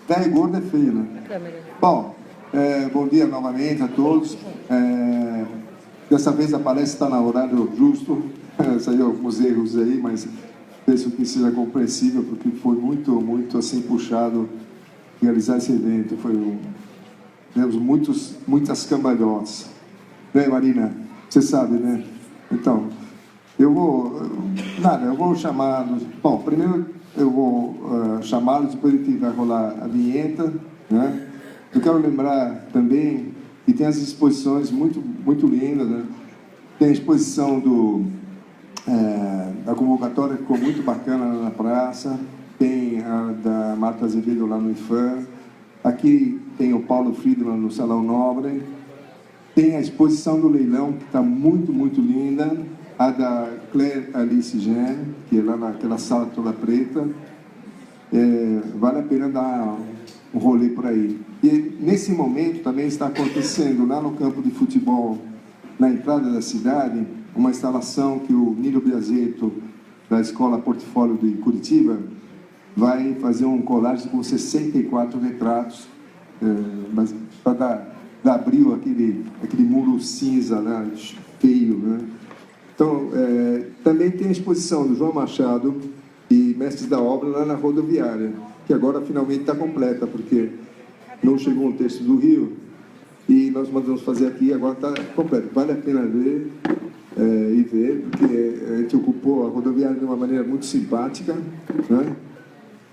Velho gordo é feio, né? Bom, bom dia novamente a todos. Dessa vez a palestra está no horário justo. Saiu alguns erros aí, mas penso que seja compreensível, porque foi muito assim puxado realizar esse evento. Tivemos muitas cambalhotas. Né, Marina? Você sabe, né? Então, eu vou chamá-los. Bom, primeiro eu vou chamá-los, depois a gente vai rolar a vinheta, né? Eu quero lembrar também que tem as exposições muito lindas, né? Tem a exposição da convocatória, que ficou muito bacana lá na praça. Tem a da Marta Azevedo lá no IFAM. Aqui tem o Paulo Friedman no Salão Nobre. Tem a exposição do leilão, que está muito linda. A da Claire Alice Jean, que é lá naquela sala toda preta. Vale a pena dar um rolê por aí. E nesse momento também está acontecendo lá no campo de futebol, na entrada da cidade, uma instalação que o Nilo Biasetto, da Escola Portfólio de Curitiba, vai fazer um collage com 64 retratos, para dar brilho aquele muro cinza, né, feio, né? Então, também tem a exposição do João Machado e Mestres da Obra lá na rodoviária, que agora finalmente está completa, porque não chegou um texto do Rio, e nós mandamos fazer aqui, agora está completo. Vale a pena ver e ver, porque a gente ocupou a rodoviária de uma maneira muito simpática, né?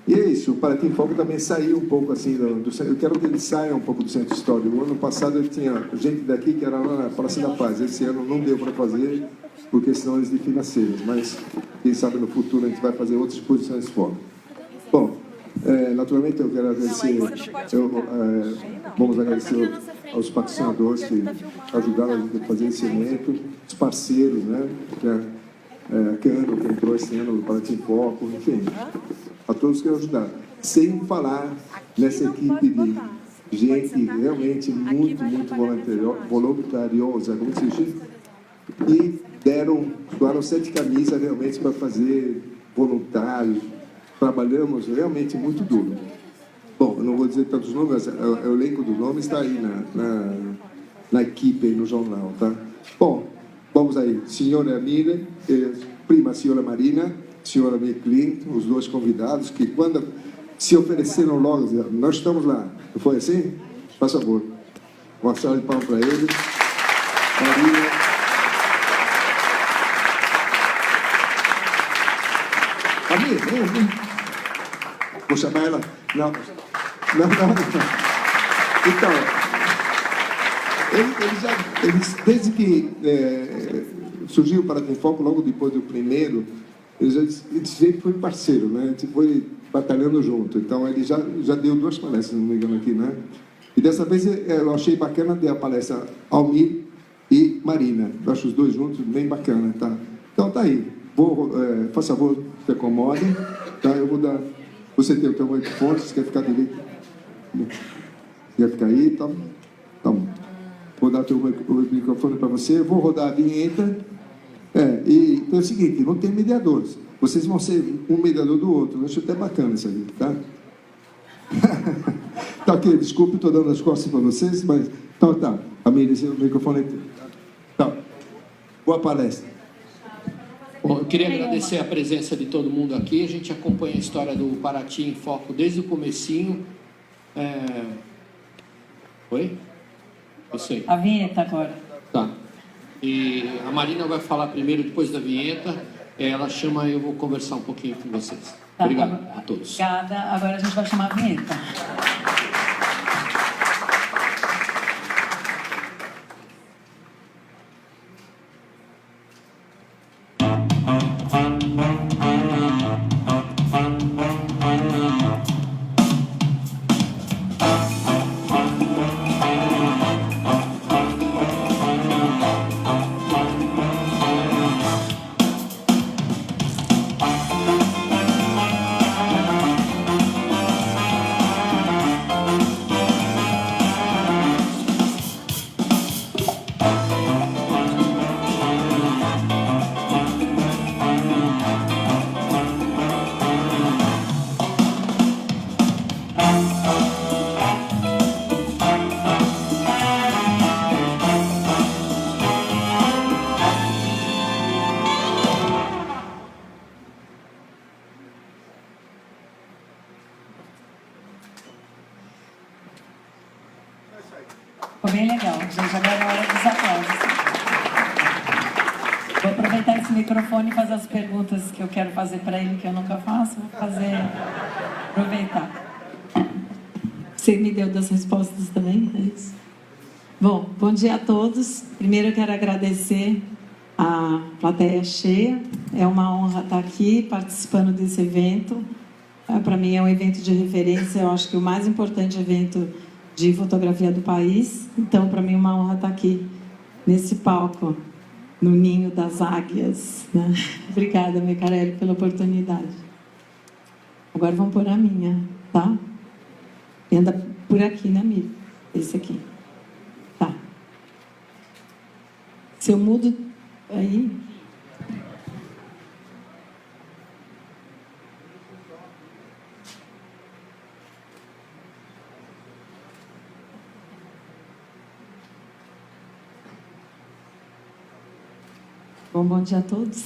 E é isso, o Paraty em Foco também saiu um pouco assim eu quero que ele saia um pouco do centro histórico. O ano passado ele tinha gente daqui que era lá na Praça da Paz. Esse ano não deu para fazer, porque senão eles de financeiros. Mas quem sabe no futuro a gente vai fazer outras exposições fora. Bom, naturalmente eu quero agradecer, vamos agradecer aos patrocinadores que ajudaram a gente a fazer esse evento, os parceiros, né? A Cano, que entrou esse ano no Paraty em Foco, enfim, a todos que ajudaram. Sem falar nessa equipe de gente realmente muito voluntariosa, como se diz, e doaram 7 camisas realmente para fazer voluntários. Trabalhamos realmente muito duro. Bom, eu não vou dizer tantos nomes, mas o elenco dos nomes está aí na equipe, aí no jornal, tá? Bom, vamos aí. Senhora Miriam, prima senhora Marina, senhora Meclin, os dois convidados, que quando se ofereceram logo, nós estamos lá. Não foi assim? Por favor. Uma salva de palmas para eles. Marina. Vem. Vou chamar ela. Não. Então, eles desde que surgiu o Paraty em Foco, logo depois do primeiro, eles sempre foram parceiros, né? A gente foi batalhando junto. Então, ele já deu 2 palestras, se não me engano, aqui, né? E dessa vez eu achei bacana ter a palestra Almir e Marina. Eu acho os dois juntos bem bacana, tá? Então, tá aí. Faz favor, se acomode, tá? Eu vou dar... Você tem o teu microfone, você quer ficar direito? Quer ficar aí? Tá bom. Vou dar o microfone para você, vou rodar a vinheta. E é o seguinte, não tem mediadores. Vocês vão ser um mediador do outro. Eu acho até bacana isso aí, tá? Tá ok, desculpe, estou dando as costas para vocês, mas... Então tá, Amília, o microfone é teu. Tá. Boa palestra. Bom, eu queria agradecer a presença de todo mundo aqui. A gente acompanha a história do Paraty em Foco desde o comecinho. Oi? Eu sei. A vinheta agora. Tá. E a Marina vai falar primeiro, depois da vinheta. Ela chama e eu vou conversar um pouquinho com vocês. Tá, obrigado a todos. Obrigada. Agora a gente vai chamar a vinheta. Ficou bem legal. Gente, agora é a hora dos aplausos. Vou aproveitar esse microfone e fazer as perguntas que eu quero fazer para ele, que eu nunca faço. Vou aproveitar. Você me deu das respostas também, é isso? Bom dia a todos. Primeiro eu quero agradecer a plateia cheia. É uma honra estar aqui participando desse evento. Para mim é um evento de referência, eu acho que o mais importante evento de fotografia do país. Então, para mim é uma honra estar aqui nesse palco, no ninho das águias, né? Obrigada, Mecarelli, pela oportunidade. Agora vamos pôr a minha, tá? E anda por aqui, né, Miri? Esse aqui. Tá. Se eu mudo aí... Bom dia a todos.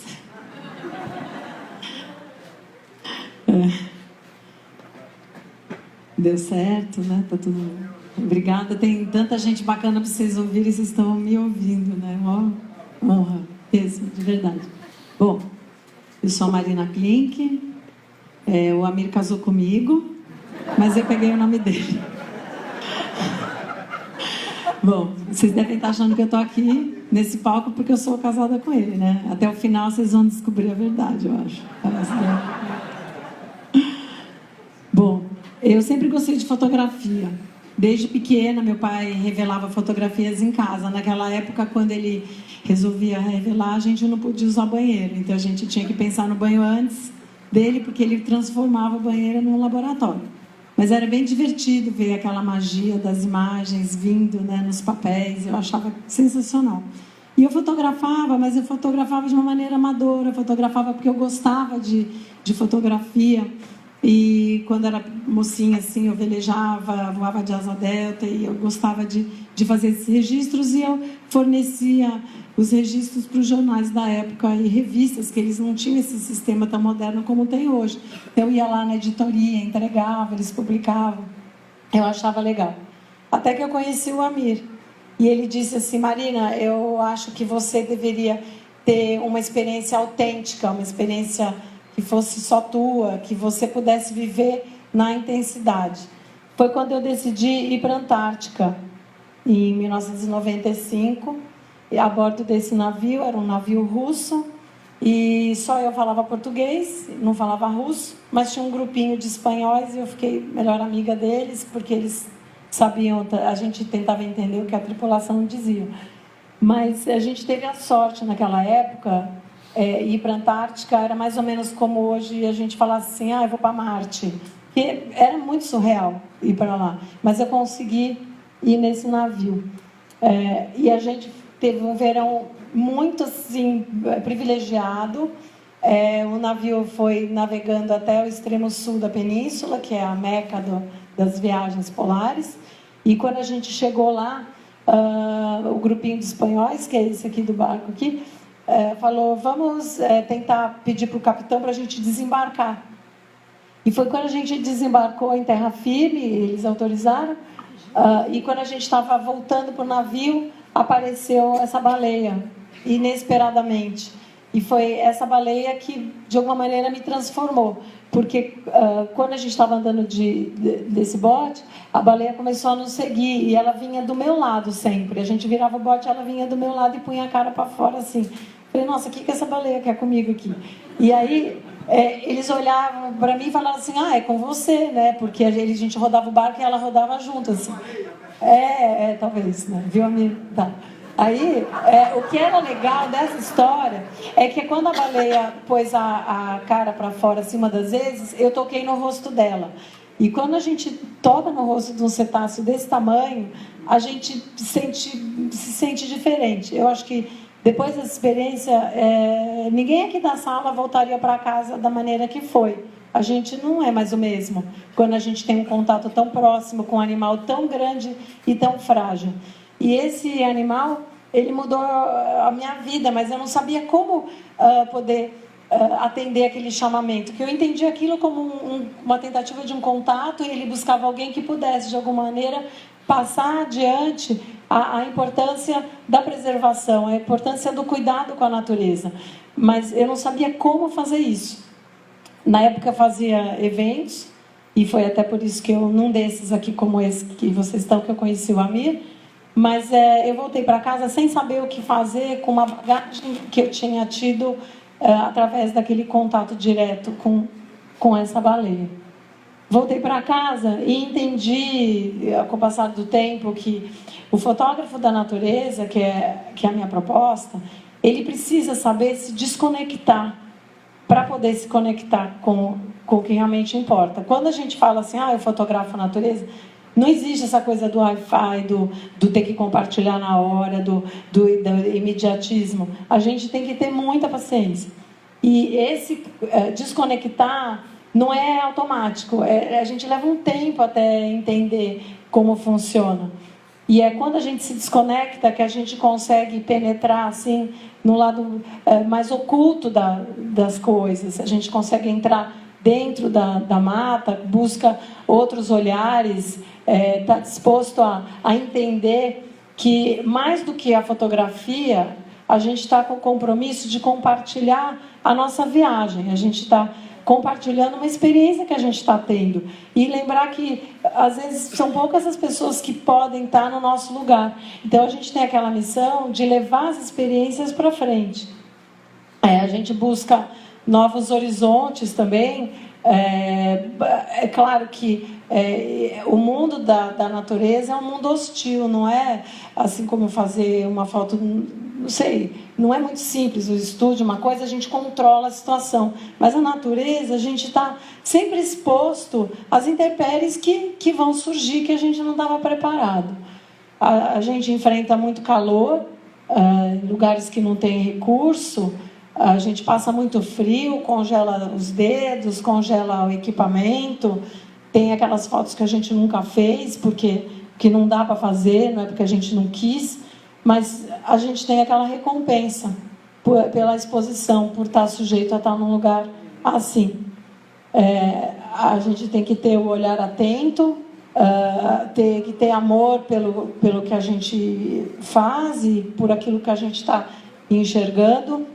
Deu certo, né? Tá tudo... Obrigada. Tem tanta gente bacana para vocês ouvirem, vocês estão me ouvindo, né? Uma honra mesmo, de verdade. Bom, eu sou a Marina Klink. O Amir casou comigo, mas eu peguei o nome dele. Bom, vocês devem estar achando que eu estou aqui nesse palco porque eu sou casada com ele, né? Até o final vocês vão descobrir a verdade, eu acho. Bom, eu sempre gostei de fotografia. Desde pequena, meu pai revelava fotografias em casa. Naquela época, quando ele resolvia revelar, a gente não podia usar banheiro. Então, a gente tinha que pensar no banho antes dele, porque ele transformava o banheiro num laboratório. Mas era bem divertido ver aquela magia das imagens vindo, né, nos papéis. Eu achava sensacional. E eu fotografava, mas eu fotografava de uma maneira amadora. Eu fotografava porque eu gostava de fotografia. E quando era mocinha, assim, eu velejava, voava de asa delta e eu gostava de fazer esses registros. E eu fornecia os registros para os jornais da época e revistas, que eles não tinham esse sistema tão moderno como tem hoje. Então, eu ia lá na editoria, entregava, eles publicavam. Eu achava legal. Até que eu conheci o Amir. E ele disse assim: Marina, eu acho que você deveria ter uma experiência autêntica, uma experiência que fosse só tua, que você pudesse viver na intensidade. Foi quando eu decidi ir para a Antártica, em 1995, a bordo desse navio. Era um navio russo, e só eu falava português, não falava russo, mas tinha um grupinho de espanhóis e eu fiquei melhor amiga deles, porque eles sabiam, a gente tentava entender o que a tripulação dizia. Mas a gente teve a sorte naquela época, ir para a Antártica era mais ou menos como hoje a gente falasse assim: eu vou para Marte. Que era muito surreal ir para lá, mas eu consegui ir nesse navio. E a gente teve um verão muito assim, privilegiado. O navio foi navegando até o extremo sul da península, que é a meca das viagens polares. E quando a gente chegou lá, o grupinho de espanhóis, que é esse aqui do barco aqui, falou: vamos tentar pedir para o capitão para a gente desembarcar. E foi quando a gente desembarcou em terra firme, eles autorizaram, e quando a gente estava voltando para o navio, apareceu essa baleia, inesperadamente. E foi essa baleia que, de alguma maneira, me transformou. Porque quando a gente estava andando desse bote, a baleia começou a nos seguir, e ela vinha do meu lado sempre. A gente virava o bote, ela vinha do meu lado e punha a cara para fora assim. Falei: nossa, o que essa baleia quer comigo aqui? E aí, eles olhavam para mim e falavam assim: é com você, né? Porque a gente rodava o barco e ela rodava junto, assim. Talvez, né? Viu, amigo? Tá. Aí, o que era legal dessa história é que quando a baleia pôs a cara para fora, assim, uma das vezes, eu toquei no rosto dela. E quando a gente toca no rosto de um cetáceo desse tamanho, a gente se sente diferente. Eu acho que depois dessa experiência, ninguém aqui da sala voltaria para casa da maneira que foi. A gente não é mais o mesmo quando a gente tem um contato tão próximo com um animal tão grande e tão frágil. E esse animal, ele mudou a minha vida, mas eu não sabia como poder atender aquele chamamento, que eu entendi aquilo como uma tentativa de um contato, e ele buscava alguém que pudesse, de alguma maneira, passar adiante a importância da preservação, a importância do cuidado com a natureza. Mas eu não sabia como fazer isso. Na época eu fazia eventos, e foi até por isso que eu, num desses aqui como esse que vocês estão, que eu conheci o Amir, mas eu voltei para casa sem saber o que fazer com uma bagagem que eu tinha tido através daquele contato direto com essa baleia. Voltei para casa e entendi, com o passar do tempo, que o fotógrafo da natureza, que é a minha proposta, ele precisa saber se desconectar para poder se conectar com o que realmente importa. Quando a gente fala assim, eu fotografo a natureza, não existe essa coisa do Wi-Fi, do ter que compartilhar na hora, do imediatismo. A gente tem que ter muita paciência. E esse desconectar não é automático. A gente leva um tempo até entender como funciona. E é quando a gente se desconecta que a gente consegue penetrar assim, no lado mais oculto das coisas. A gente consegue entrar dentro da mata, busca outros olhares, está disposto a entender que, mais do que a fotografia, a gente está com o compromisso de compartilhar a nossa viagem. A gente está compartilhando uma experiência que a gente está tendo. E lembrar que, às vezes, são poucas as pessoas que podem estar no nosso lugar. Então, a gente tem aquela missão de levar as experiências para frente. A gente busca novos horizontes também. É claro que o mundo da natureza é um mundo hostil, não é assim como fazer uma foto, não sei, não é muito simples. O estúdio, uma coisa, a gente controla a situação, mas a natureza, a gente está sempre exposto às intempéries que vão surgir, que a gente não estava preparado. A gente enfrenta muito calor, lugares que não tem recurso. A gente passa muito frio, congela os dedos, congela o equipamento. Tem aquelas fotos que a gente nunca fez, porque não dá para fazer, não é porque a gente não quis, mas a gente tem aquela recompensa pela exposição, por estar sujeito a estar num lugar assim. A gente tem que ter o olhar atento, tem que ter amor pelo que a gente faz e por aquilo que a gente está enxergando.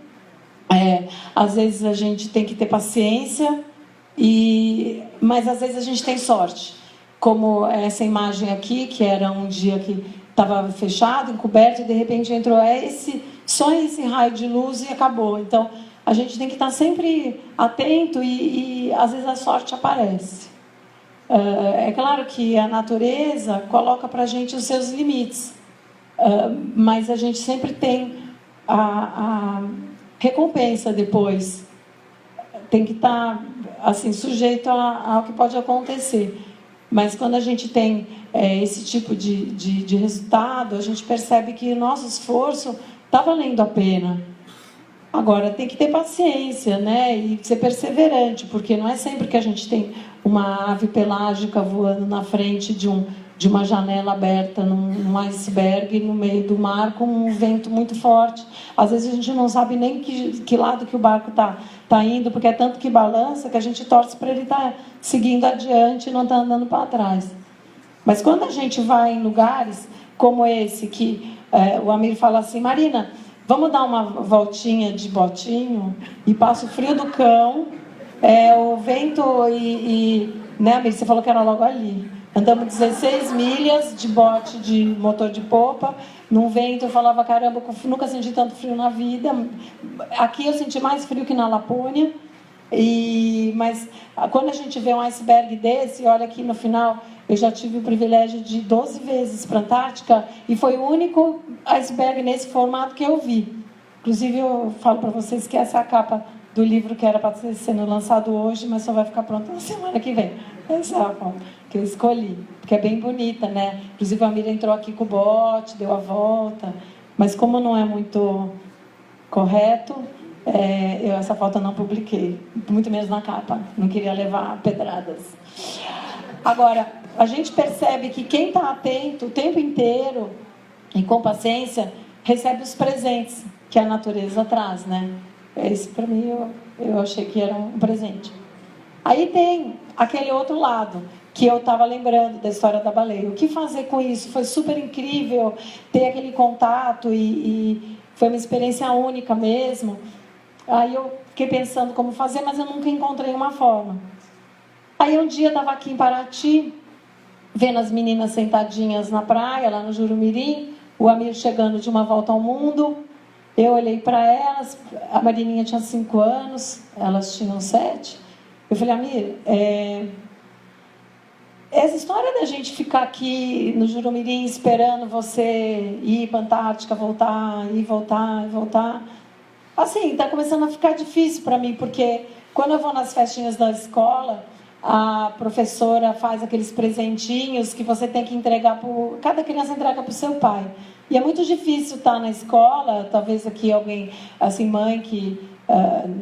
Às vezes a gente tem que ter paciência, mas às vezes a gente tem sorte. Como essa imagem aqui, que era um dia que estava fechado, encoberto, e de repente entrou só esse raio de luz e acabou. Então, a gente tem que estar sempre atento e às vezes a sorte aparece. É claro que a natureza coloca para a gente os seus limites, mas a gente sempre tem a recompensa depois. Tem que estar assim, sujeito ao que pode acontecer. Mas quando a gente tem esse tipo de resultado, a gente percebe que o nosso esforço está valendo a pena. Agora, tem que ter paciência, né? E ser perseverante, porque não é sempre que a gente tem uma ave pelágica voando na frente de uma janela aberta num iceberg no meio do mar com um vento muito forte. Às vezes a gente não sabe nem que lado que o barco tá indo, porque é tanto que balança que a gente torce para ele estar seguindo adiante e não estar andando para trás. Mas quando a gente vai em lugares como esse, que o Amir fala assim, Marina, vamos dar uma voltinha de botinho e passa o frio do cão, o vento né, Amir, você falou que era logo ali. Andamos 16 milhas de bote de motor de popa, num vento. Eu falava, caramba, nunca senti tanto frio na vida. Aqui eu senti mais frio que na Lapônia. Mas quando a gente vê um iceberg desse, olha aqui no final, eu já tive o privilégio de ir 12 vezes para a Antártica e foi o único iceberg nesse formato que eu vi. Inclusive, eu falo para vocês que essa é a capa do livro que era para estar sendo lançado hoje, mas só vai ficar pronto na semana que vem. Essa é a foto que eu escolhi, porque é bem bonita, né? Inclusive, a Amira entrou aqui com o bote, deu a volta, mas como não é muito correto, eu essa foto não publiquei, muito menos na capa, não queria levar pedradas. Agora, a gente percebe que quem está atento o tempo inteiro e com paciência recebe os presentes que a natureza traz, né? Esse, para mim, eu achei que era um presente. Aí tem aquele outro lado, que eu estava lembrando da história da baleia. O que fazer com isso? Foi super incrível ter aquele contato e foi uma experiência única mesmo. Aí eu fiquei pensando como fazer, mas eu nunca encontrei uma forma. Aí um dia eu estava aqui em Paraty, vendo as meninas sentadinhas na praia, lá no Jurumirim, o Amir chegando de uma volta ao mundo. Eu olhei para elas, a Marininha tinha 5 anos, elas tinham 7. Eu falei, Amir, essa história da gente ficar aqui no Jurumirim esperando você ir para a Antártica, voltar, ir, voltar, e voltar, assim, está começando a ficar difícil para mim, porque quando eu vou nas festinhas da escola, a professora faz aqueles presentinhos que você tem que entregar, cada criança entrega para o seu pai. E é muito difícil estar na escola, talvez aqui alguém, assim, mãe que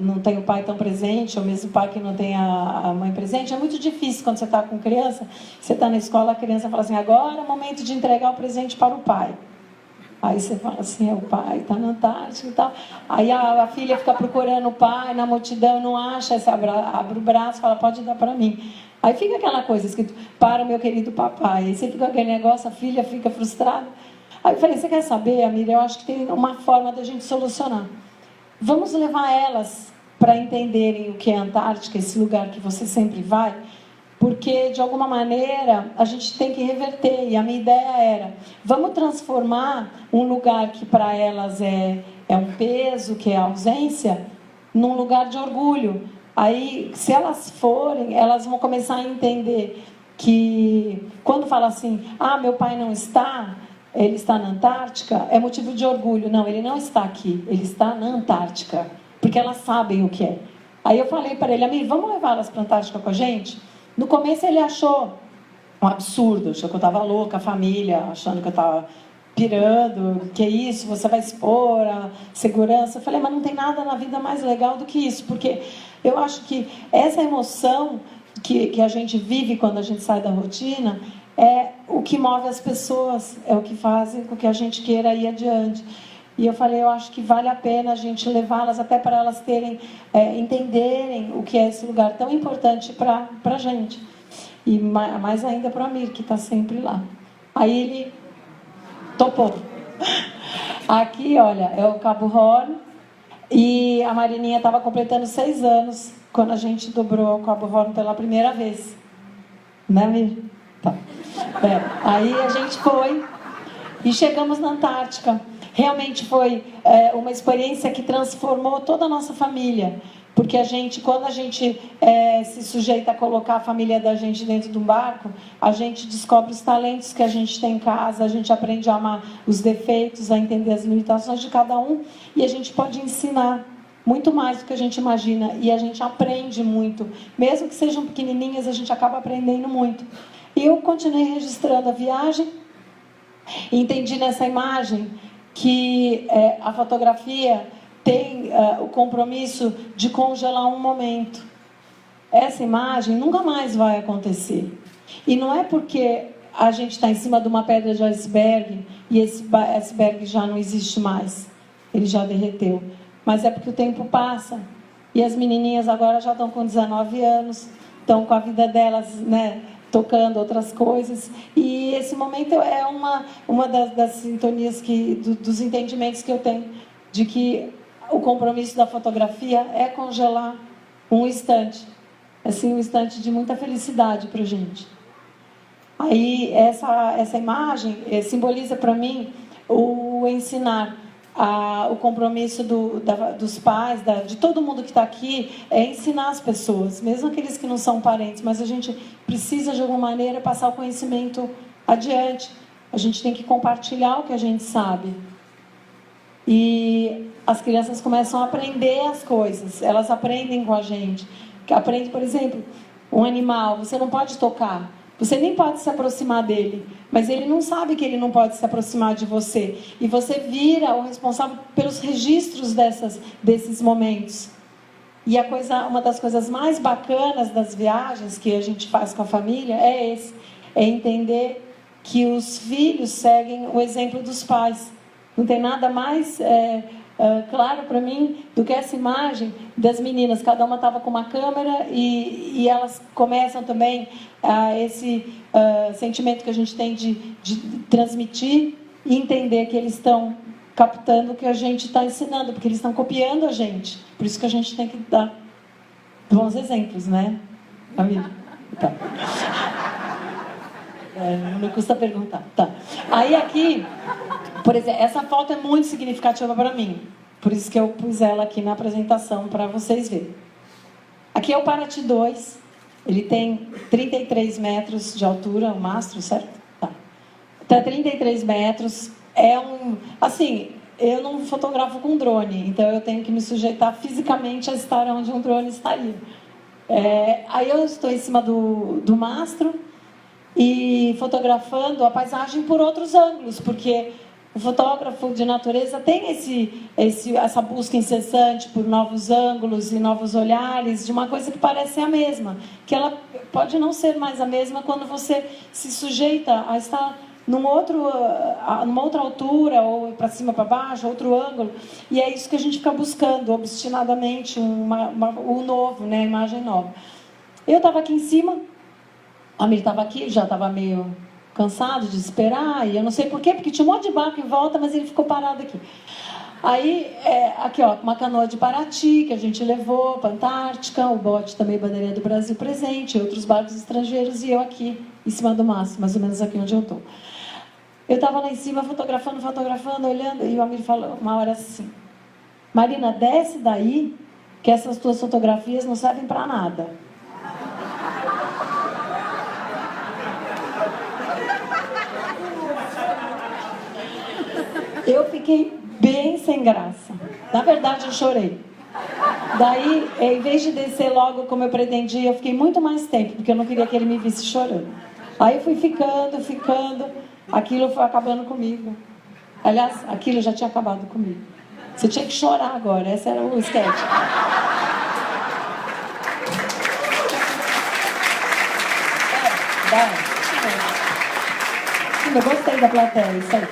não tem o pai tão presente, ou mesmo pai que não tem a mãe presente, é muito difícil quando você está com criança, você está na escola, a criança fala assim, agora é o momento de entregar o presente para o pai. Aí você fala assim, o pai está na Antártica e tal. Aí a filha fica procurando o pai na multidão, não acha, aí você abre o braço e fala, pode dar para mim. Aí fica aquela coisa escrito, para o meu querido papai. Aí você fica com aquele negócio, a filha fica frustrada. Aí eu falei, você quer saber, Amília? Eu acho que tem uma forma da gente solucionar. Vamos levar elas para entenderem o que é a Antártica, esse lugar que você sempre vai, porque, de alguma maneira, a gente tem que reverter. E a minha ideia era, vamos transformar um lugar que para elas é um peso, que é a ausência, num lugar de orgulho. Aí, se elas forem, elas vão começar a entender que, quando fala assim, meu pai não está, ele está na Antártica, é motivo de orgulho. Não, ele não está aqui, ele está na Antártica, porque elas sabem o que é. Aí eu falei para ele, Amir, vamos levá-las para a Antártica com a gente? No começo ele achou um absurdo, achou que eu estava louca, a família, achando que eu estava pirando, que é isso, você vai expor a segurança. Eu falei, mas não tem nada na vida mais legal do que isso, porque eu acho que essa emoção que a gente vive quando a gente sai da rotina é o que move as pessoas, é o que faz com que a gente queira ir adiante. E eu falei, eu acho que vale a pena a gente levá-las até para elas terem, entenderem o que é esse lugar tão importante para a gente. E mais ainda para o Amir, que está sempre lá. Aí ele topou. Aqui, olha, é o Cabo Horn. E a Marininha estava completando 6 anos quando a gente dobrou o Cabo Horn pela primeira vez. Né, Amir? Tá. Aí a gente foi e chegamos na Antártica. Realmente foi uma experiência que transformou toda a nossa família. Porque quando a gente se sujeita a colocar a família da gente dentro de um barco, a gente descobre os talentos que a gente tem em casa, a gente aprende a amar os defeitos, a entender as limitações de cada um, e a gente pode ensinar muito mais do que a gente imagina, e a gente aprende muito. Mesmo que sejam pequenininhas, a gente acaba aprendendo muito. E eu continuei registrando a viagem, e entendi nessa imagem que a fotografia tem o compromisso de congelar um momento. Essa imagem nunca mais vai acontecer. E não é porque a gente está em cima de uma pedra de iceberg e esse iceberg já não existe mais. Ele já derreteu. Mas é porque o tempo passa. E as menininhas agora já estão com 19 anos, estão com a vida delas, né, tocando outras coisas. E esse momento é uma das sintonias, dos entendimentos que eu tenho, de que o compromisso da fotografia é congelar um instante. Assim, um instante de muita felicidade para a gente. Aí, essa imagem simboliza para mim o ensinar, o compromisso dos pais, de todo mundo que está aqui, é ensinar as pessoas, mesmo aqueles que não são parentes, mas a gente precisa, de alguma maneira, passar o conhecimento adiante. A gente tem que compartilhar o que a gente sabe. E as crianças começam a aprender as coisas, elas aprendem com a gente. Aprende, por exemplo, um animal, você não pode tocar, você nem pode se aproximar dele, mas ele não sabe que ele não pode se aproximar de você. E você vira o responsável pelos registros desses momentos. E uma das coisas mais bacanas das viagens que a gente faz com a família é entender que os filhos seguem o exemplo dos pais. Não tem nada mais claro para mim do que essa imagem das meninas. Cada uma estava com uma câmera e elas começam também esse sentimento que a gente tem de transmitir e entender que eles estão captando o que a gente está ensinando, porque eles estão copiando a gente. Por isso que a gente tem que dar bons exemplos, né, amigo? Tá. Não custa perguntar. Tá. Aí aqui, por exemplo, essa foto é muito significativa para mim. Por isso que eu pus ela aqui na apresentação para vocês verem. Aqui é o Paraty 2. Ele tem 33 metros de altura, o mastro, certo? Tá. Tá 33 metros. Assim, eu não fotografo com drone, então eu tenho que me sujeitar fisicamente a estar onde um drone estaria. Aí eu estou em cima do mastro e fotografando a paisagem por outros ângulos, porque o fotógrafo de natureza tem essa busca incessante por novos ângulos e novos olhares de uma coisa que parece a mesma, que ela pode não ser mais a mesma quando você se sujeita a estar numa outra altura, ou para cima, para baixo, outro ângulo, e é isso que a gente fica buscando obstinadamente, o novo, né, a imagem nova. Eu estava aqui em cima, a Amir estava aqui, já estava meio cansado de esperar, e eu não sei porquê, porque tinha um monte de barco em volta, mas ele ficou parado aqui. Aí, aqui ó, uma canoa de Paraty, que a gente levou para a Antártica, o bote também Bandeirinha do Brasil presente, outros barcos estrangeiros, e eu aqui, em cima do mastro, mais ou menos aqui onde eu estou. Eu estava lá em cima, fotografando, olhando, e o Amir falou uma hora assim: Marina, desce daí, que essas tuas fotografias não servem para nada. Eu fiquei bem sem graça. Na verdade, eu chorei. Daí, em vez de descer logo como eu pretendia, eu fiquei muito mais tempo, porque eu não queria que ele me visse chorando. Aí eu fui ficando, aquilo foi acabando comigo. Aliás, aquilo já tinha acabado comigo. Você tinha que chorar agora, esse era o sketch. Eu gostei da plateia, isso aí.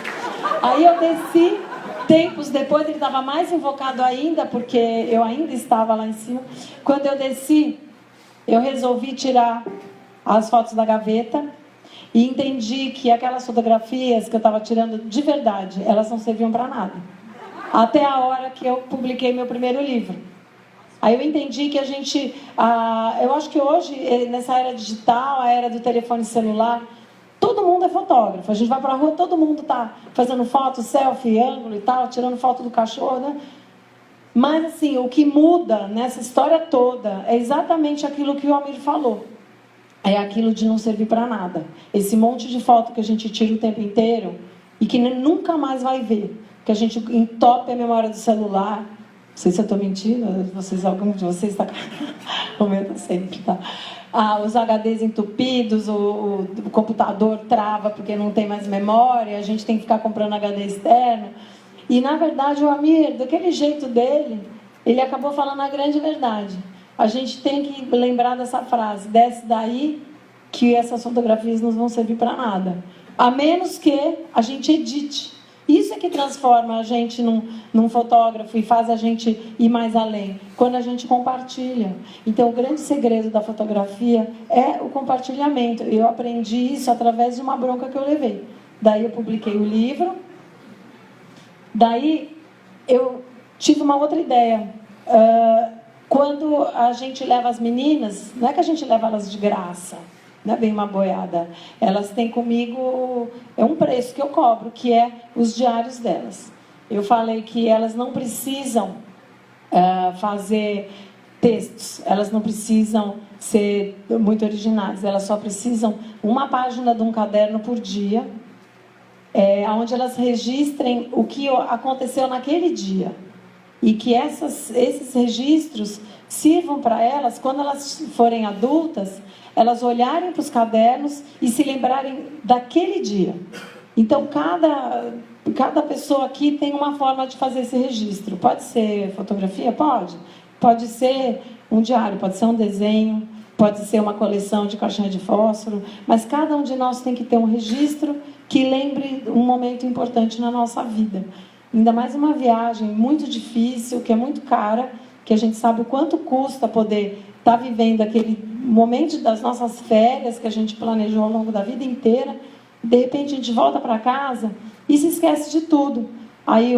Aí eu desci, tempos depois ele estava mais invocado ainda, porque eu ainda estava lá em cima. Quando eu desci, eu resolvi tirar as fotos da gaveta e entendi que aquelas fotografias que eu estava tirando de verdade, elas não serviam para nada. Até a hora que eu publiquei meu primeiro livro. Aí eu entendi que a gente... eu acho que hoje, nessa era digital, a era do telefone celular, todo mundo é fotógrafo. A gente vai para a rua, todo mundo está fazendo foto, selfie, ângulo e tal, tirando foto do cachorro, né? Mas, assim, o que muda nessa história toda é exatamente aquilo que o Amir falou. É aquilo de não servir para nada. Esse monte de foto que a gente tira o tempo inteiro e que nunca mais vai ver. Que a gente entope a memória do celular. Não sei se eu estou mentindo, algum de vocês está... Comenta sempre, tá? Os HDs entupidos, o computador trava porque não tem mais memória, a gente tem que ficar comprando HD externo. E, na verdade, o Amir, daquele jeito dele, ele acabou falando a grande verdade. A gente tem que lembrar dessa frase: desce daí que essas fotografias não vão servir para nada. A menos que a gente edite. Isso é que transforma a gente num fotógrafo e faz a gente ir mais além, quando a gente compartilha. Então, o grande segredo da fotografia é o compartilhamento. Eu aprendi isso através de uma bronca que eu levei. Daí eu publiquei o livro. Daí eu tive uma outra ideia. Quando a gente leva as meninas, não é que a gente leva elas de graça, não é bem uma boiada. Elas têm comigo, é um preço que eu cobro, que é os diários delas. Eu falei que elas não precisam fazer textos, elas não precisam ser muito originais, elas só precisam uma página de um caderno por dia, onde elas registrem o que aconteceu naquele dia. E que esses registros sirvam para elas, quando elas forem adultas, elas olharem para os cadernos e se lembrarem daquele dia. Então, cada pessoa aqui tem uma forma de fazer esse registro. Pode ser fotografia? Pode. Pode ser um diário, pode ser um desenho, pode ser uma coleção de caixinha de fósforo, mas cada um de nós tem que ter um registro que lembre um momento importante na nossa vida. ainda mais uma viagem muito difícil, que é muito cara, que a gente sabe o quanto custa poder estar vivendo aquele momento das nossas férias que a gente planejou ao longo da vida inteira. De repente a gente volta para casa e se esquece de tudo. Aí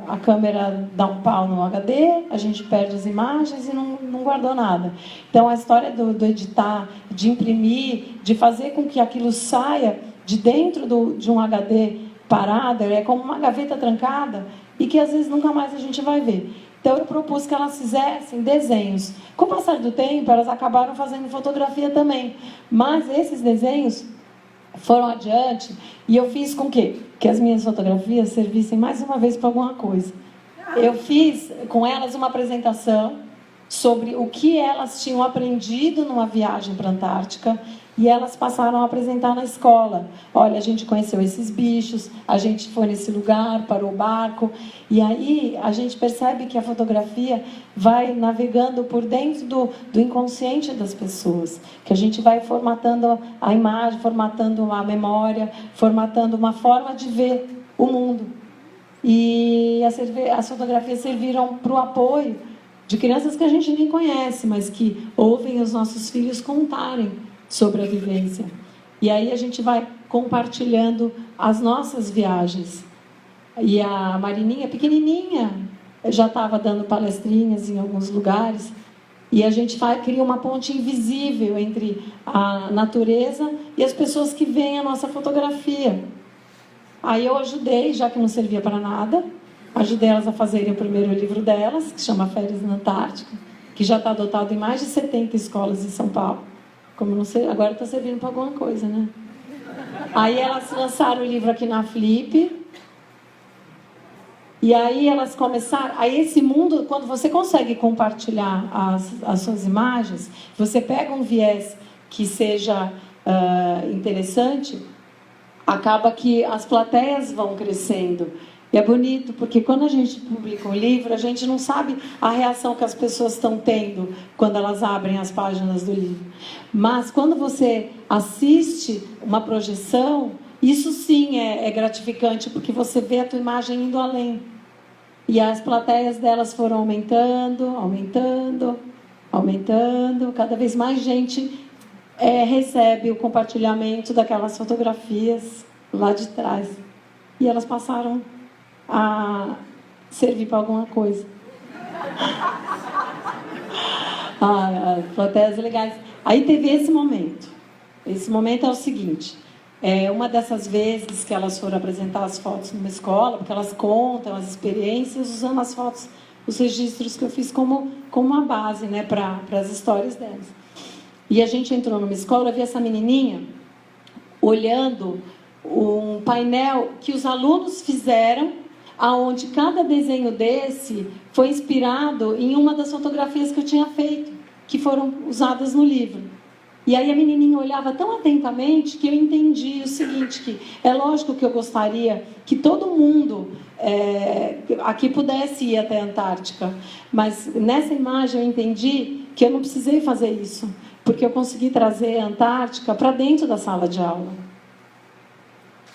a câmera dá um pau no HD, a gente perde as imagens e não guardou nada. Então a história do editar, de imprimir, de fazer com que aquilo saia de dentro de um HD parado, é como uma gaveta trancada e que às vezes nunca mais a gente vai ver. Então eu propus que elas fizessem desenhos. Com o passar do tempo, elas acabaram fazendo fotografia também. Mas esses desenhos foram adiante e eu fiz com que as minhas fotografias servissem mais uma vez para alguma coisa. Eu fiz com elas uma apresentação sobre o que elas tinham aprendido numa viagem para a Antártica e elas passaram a apresentar na escola. Olha, a gente conheceu esses bichos, a gente foi nesse lugar, parou o barco, e aí a gente percebe que a fotografia vai navegando por dentro do inconsciente das pessoas, que a gente vai formatando a imagem, formatando a memória, formatando uma forma de ver o mundo. E as fotografias serviram para o apoio de crianças que a gente nem conhece, mas que ouvem os nossos filhos contarem sobre a vivência. E aí a gente vai compartilhando as nossas viagens. E a Marininha, pequenininha, já estava dando palestrinhas em alguns lugares. E a gente cria uma ponte invisível entre a natureza e as pessoas que veem a nossa fotografia. Aí eu ajudei, já que não servia para nada, ajudei elas a fazerem o primeiro livro delas, que se chama Férias na Antártica, que já está adotado em mais de 70 escolas em São Paulo. Como não sei, agora está servindo para alguma coisa, né? Aí elas lançaram o livro aqui na Flip. E aí elas começaram... Aí esse mundo, quando você consegue compartilhar as suas imagens, você pega um viés que seja interessante, acaba que as plateias vão crescendo. E é bonito, porque quando a gente publica um livro, a gente não sabe a reação que as pessoas estão tendo quando elas abrem as páginas do livro. Mas quando você assiste uma projeção, isso sim é gratificante, porque você vê a tua imagem indo além. E as plateias delas foram aumentando, aumentando, aumentando. Cada vez mais gente recebe o compartilhamento daquelas fotografias lá de trás. E elas passaram a servir para alguma coisa. Plateias legais. Aí teve esse momento. Esse momento é o seguinte: uma dessas vezes que elas foram apresentar as fotos numa escola, porque elas contam as experiências usando as fotos, os registros que eu fiz como uma base, né, para as histórias delas. E a gente entrou numa escola, eu vi essa menininha olhando um painel que os alunos fizeram, aonde cada desenho desse foi inspirado em uma das fotografias que eu tinha feito, que foram usadas no livro. E aí a menininha olhava tão atentamente que eu entendi o seguinte, que é lógico que eu gostaria que todo mundo aqui pudesse ir até a Antártica, mas nessa imagem eu entendi que eu não precisei fazer isso, porque eu consegui trazer a Antártica para dentro da sala de aula.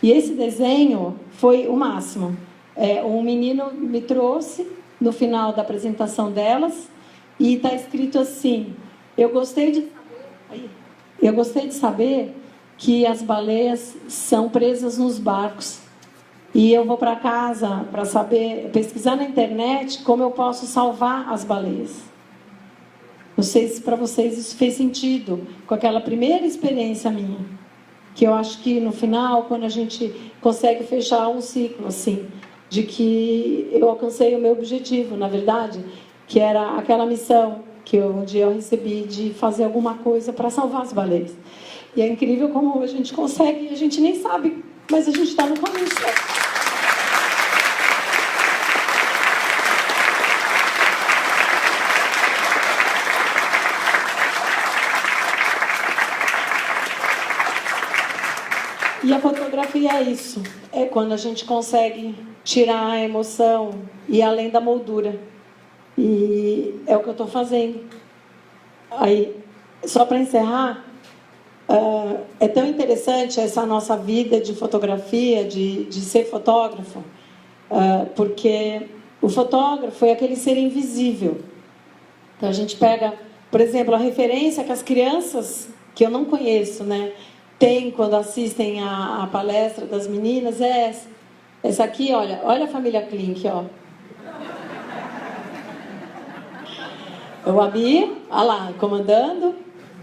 E esse desenho foi o máximo. Um menino me trouxe no final da apresentação delas e está escrito assim: eu gostei de saber que as baleias são presas nos barcos e eu vou para casa para saber, pesquisar na internet como eu posso salvar as baleias. Não sei se para vocês isso fez sentido com aquela primeira experiência minha, que eu acho que no final, quando a gente consegue fechar um ciclo assim, de que eu alcancei o meu objetivo, na verdade, que era aquela missão que um dia eu recebi de fazer alguma coisa para salvar as baleias. E é incrível como a gente consegue, a gente nem sabe, mas a gente está no caminho certo. E a fotografia é isso, é quando a gente consegue tirar a emoção e ir além da moldura. E é o que eu estou fazendo. Aí, só para encerrar, é tão interessante essa nossa vida de fotografia, de ser fotógrafo, porque o fotógrafo é aquele ser invisível. Então a gente pega, por exemplo, a referência que as crianças, que eu não conheço, né, têm quando assistem a palestra das meninas, é essa. Essa aqui, olha a família Klink, ó. O Abi, olha lá, comandando,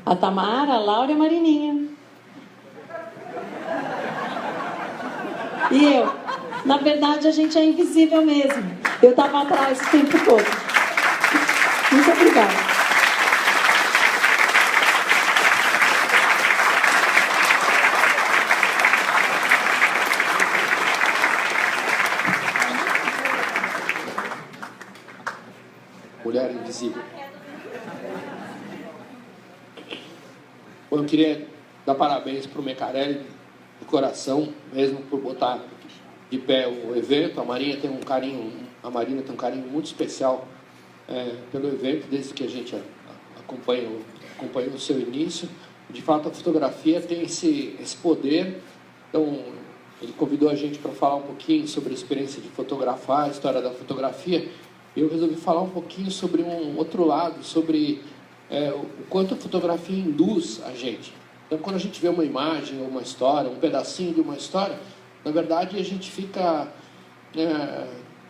a Tamara, a Laura e a Marininha. E eu, na verdade, a gente é invisível mesmo. Eu estava atrás o tempo todo. Muito obrigada. Mulher invisível. Bom, eu queria dar parabéns para o Mecarelli, de coração, mesmo por botar de pé o evento. A Marina tem um carinho muito especial pelo evento, desde que a gente acompanhou o seu início. De fato, a fotografia tem esse poder. Então, ele convidou a gente para falar um pouquinho sobre a experiência de fotografar, a história da fotografia. E eu resolvi falar um pouquinho sobre um outro lado, sobre o quanto a fotografia induz a gente. Então, quando a gente vê uma imagem, uma história, um pedacinho de uma história, na verdade, a gente fica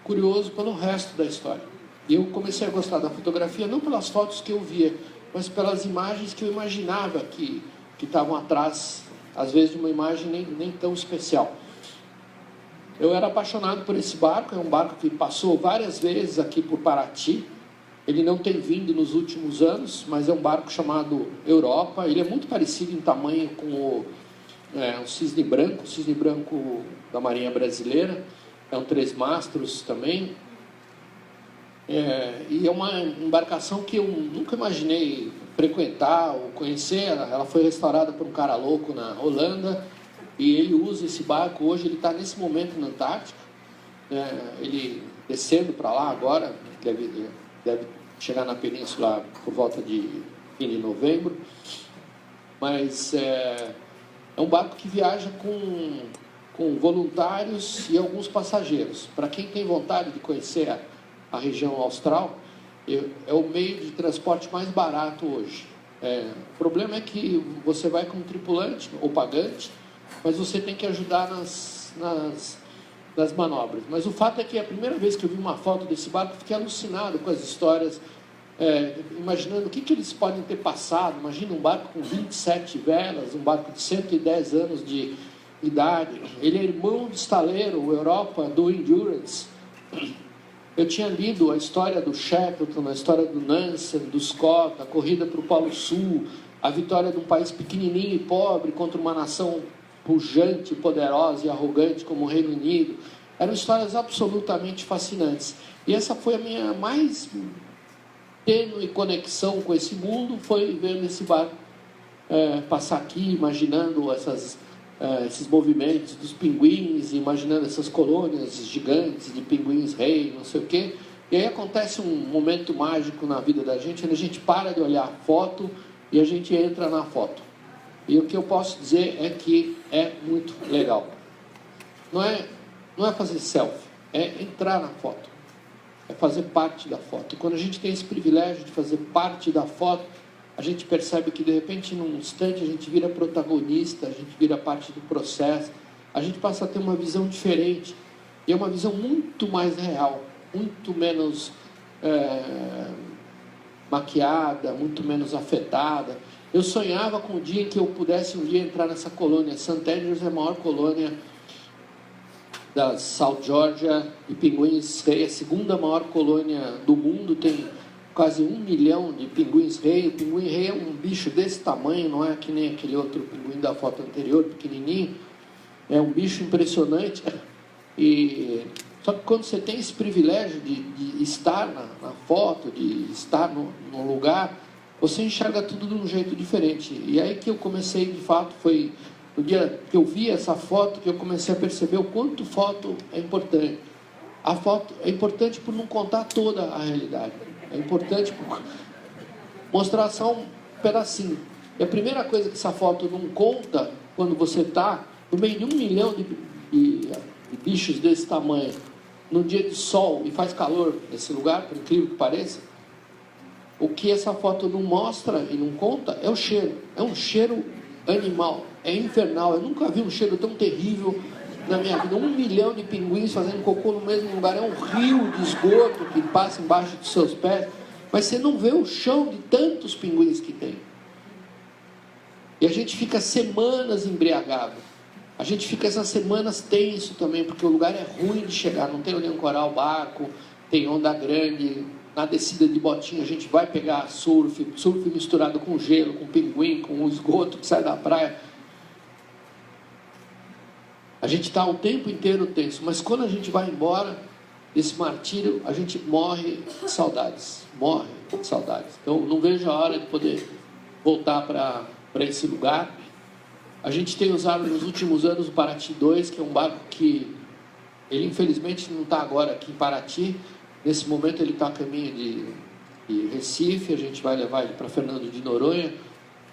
curioso pelo resto da história. E eu comecei a gostar da fotografia não pelas fotos que eu via, mas pelas imagens que eu imaginava que estavam atrás, às vezes, de uma imagem nem tão especial. Eu era apaixonado por esse barco, é um barco que passou várias vezes aqui por Paraty. Ele não tem vindo nos últimos anos, mas é um barco chamado Europa. Ele é muito parecido em tamanho com o Cisne Branco da Marinha Brasileira. É um 3 mastros também. E é uma embarcação que eu nunca imaginei frequentar ou conhecer. Ela foi restaurada por um cara louco na Holanda. E ele usa esse barco, hoje ele está nesse momento na Antártica, ele descendo para lá agora, deve chegar na península por volta de fim de novembro, mas é um barco que viaja com voluntários e alguns passageiros. Para quem tem vontade de conhecer a região austral, é o meio de transporte mais barato hoje. O problema é que você vai com um tripulante ou pagante, mas você tem que ajudar nas manobras. Mas o fato é que a primeira vez que eu vi uma foto desse barco, eu fiquei alucinado com as histórias, imaginando o que eles podem ter passado. Imagina um barco com 27 velas, um barco de 110 anos de idade. Ele é irmão do estaleiro, o Europa, do Endurance. Eu tinha lido a história do Shackleton, a história do Nansen, do Scott, a corrida para o Polo Sul, a vitória de um país pequenininho e pobre contra uma nação pujante, poderosa e arrogante como o Reino Unido. Eram histórias absolutamente fascinantes. E essa foi a minha mais tênue conexão com esse mundo, foi vendo esse barco passar aqui, imaginando esses movimentos dos pinguins, imaginando essas colônias gigantes de pinguins-rei, não sei o quê. E aí acontece um momento mágico na vida da gente, onde a gente para de olhar a foto e a gente entra na foto. E o que eu posso dizer é que é muito legal. Não é fazer selfie, é entrar na foto. É fazer parte da foto. E quando a gente tem esse privilégio de fazer parte da foto, a gente percebe que, de repente, num instante, a gente vira protagonista, a gente vira parte do processo, a gente passa a ter uma visão diferente. E é uma visão muito mais real, muito menos maquiada, muito menos afetada. Eu sonhava com o dia em que eu pudesse um dia entrar nessa colônia. St. Andrews é a maior colônia da South Georgia de pinguins-rei, a segunda maior colônia do mundo, tem quase 1 milhão de pinguins-rei. O pinguim-rei é um bicho desse tamanho, não é que nem aquele outro pinguim da foto anterior, pequenininho. É um bicho impressionante. Só que quando você tem esse privilégio de estar na foto, de estar no lugar, você enxerga tudo de um jeito diferente. E aí que eu comecei, de fato, foi no dia que eu vi essa foto que eu comecei a perceber o quanto foto é importante. A foto é importante por não contar toda a realidade. É importante por mostrar só um pedacinho. E a primeira coisa que essa foto não conta, quando você está no meio de 1 milhão de bichos desse tamanho, no dia de sol e faz calor nesse lugar, por incrível que pareça, o que essa foto não mostra e não conta é o cheiro. É um cheiro animal, é infernal. Eu nunca vi um cheiro tão terrível na minha vida. 1 milhão de pinguins fazendo cocô no mesmo lugar. É um rio de esgoto que passa embaixo dos seus pés. Mas você não vê o chão de tantos pinguins que tem. E a gente fica semanas embriagado. A gente fica essas semanas tenso também, porque o lugar é ruim de chegar. Não tem onde ancorar o barco, tem onda grande. Na descida de botinha a gente vai pegar surf misturado com gelo, com pinguim, com o esgoto que sai da praia. A gente está o tempo inteiro tenso, mas quando a gente vai embora desse martírio, a gente morre de saudades. Morre de saudades. Então não vejo a hora de poder voltar para esse lugar. A gente tem usado nos últimos anos o Paraty 2, que é um barco que ele infelizmente não está agora aqui em Paraty. Nesse momento ele está a caminho de Recife. A gente vai levar ele para Fernando de Noronha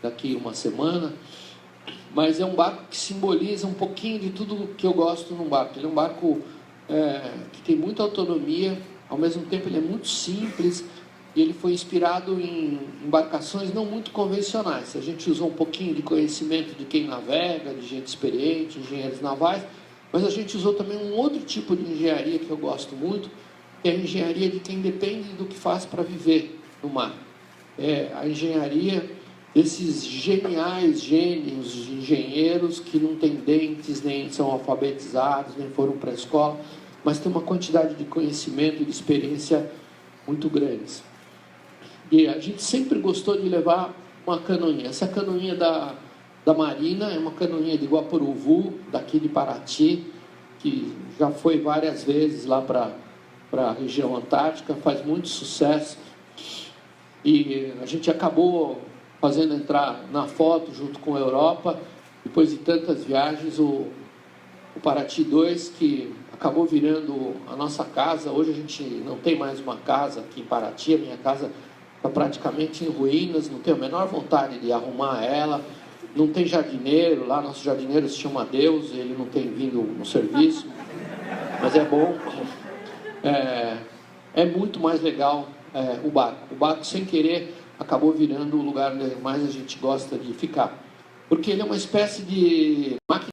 daqui uma semana. Mas é um barco que simboliza um pouquinho de tudo que eu gosto num barco. Ele é um barco que tem muita autonomia, ao mesmo tempo ele é muito simples, e ele foi inspirado em embarcações não muito convencionais. A gente usou um pouquinho de conhecimento de quem navega, de gente experiente, engenheiros navais, mas a gente usou também um outro tipo de engenharia que eu gosto muito, que é a engenharia de quem depende do que faz para viver no mar. É a engenharia desses geniais gênios de engenheiros que não têm dentes, nem são alfabetizados, nem foram para a escola, mas têm uma quantidade de conhecimento e de experiência muito grandes. E a gente sempre gostou de levar uma canoinha. Essa canoinha da Marina é uma canoinha de Guapuruvu, daqui de Paraty, que já foi várias vezes lá para a região antártica, faz muito sucesso. E a gente acabou fazendo entrar na foto junto com a Europa, depois de tantas viagens, o Paraty 2, que acabou virando a nossa casa. Hoje a gente não tem mais uma casa aqui em Paraty, a minha casa está praticamente em ruínas, não tenho a menor vontade de arrumar ela, não tem jardineiro, lá nosso jardineiro se chama Deus, ele não tem vindo no serviço, mas é bom, é muito mais legal o barco sem querer acabou virando o lugar onde mais a gente gosta de ficar, porque ele é uma espécie de máquina